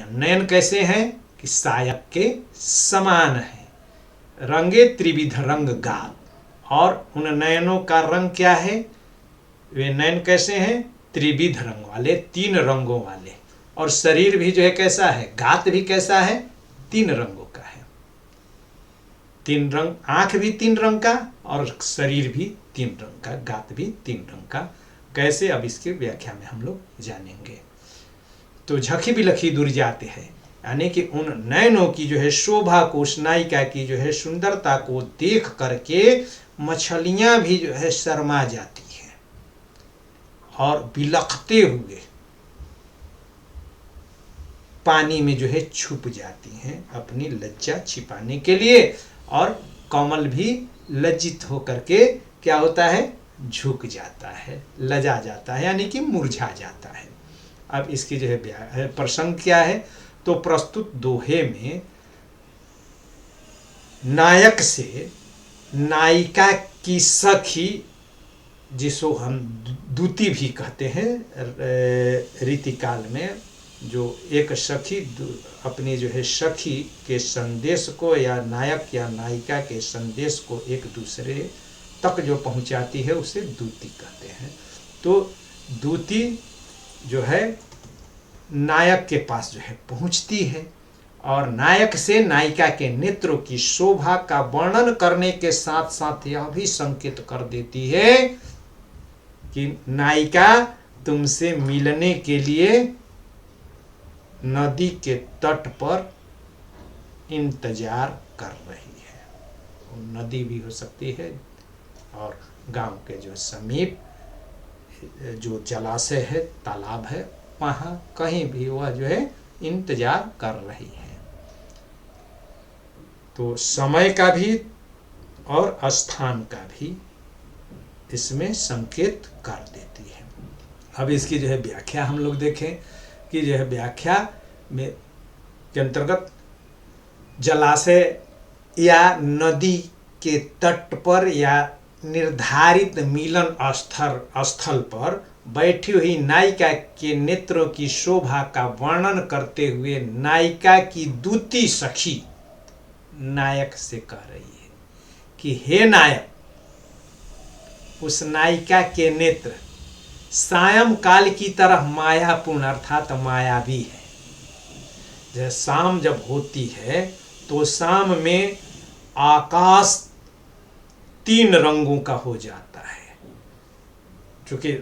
नयन। नयन कैसे हैं कि सायक के समान है। रंगे त्रिविध रंग गात, और उन नयनों का रंग क्या है? वे नयन कैसे हैं? त्रिविध रंग वाले, 3 रंगों वाले। और शरीर भी जो है कैसा है? गात भी कैसा है? 3 रंगों का है। 3 रंग, आंख भी 3 रंग का और शरीर भी 3 रंग का, गात भी 3 रंग का। कैसे? अब इसकी व्याख्या में हम लोग जानेंगे। तो झखी बिलखी दूर जाते हैं, यानी कि उन नयनों की जो है शोभा को, उस नायिका की जो है सुंदरता को देख करके मछलियां भी जो है शर्मा जाती हैं और बिलखते हुए पानी में जो है छुप जाती हैं अपनी लज्जा छिपाने के लिए। और कमल भी लज्जित होकर के क्या होता है? झुक जाता है, लजा जाता है, यानी कि मुरझा जाता है। अब इसकी जो है प्रसंग क्या है? तो प्रस्तुत दोहे में नायक से नायिका की सखी, जिसको हम दूती भी कहते हैं रीतिकाल में, जो एक सखी अपनी जो है सखी के संदेश को या नायक या नायिका के संदेश को एक दूसरे तक जो पहुंचाती है उसे दूती कहते हैं। तो दूती जो है नायक के पास जो है पहुंचती है और नायक से नायिका के नेत्रों की शोभा का वर्णन करने के साथ साथ यह भी संकेत कर देती है कि नायिका तुमसे मिलने के लिए नदी के तट पर इंतजार कर रही है। नदी भी हो सकती है और गांव के जो समीप जो जलाशय है, तालाब है, वहाँ कहीं भी वह जो है इंतजार कर रही है। तो समय का भी और स्थान का भी इसमें संकेत कर देती है। अब इसकी जो है व्याख्या हम लोग देखें कि जो है व्याख्या में के अंतर्गत जलाशय या नदी के तट पर या निर्धारित मिलन स्थल पर बैठी हुई नायिका के नेत्रों की शोभा का वर्णन करते हुए नायिका की दूती सखी नायक से कह रही है कि हे नायक, उस नायिका के नेत्र सायं काल की तरह मायापूर्ण अर्थात मायावी है। जब शाम जब होती है तो शाम में आकाश 3 रंगों का हो जाता है, क्योंकि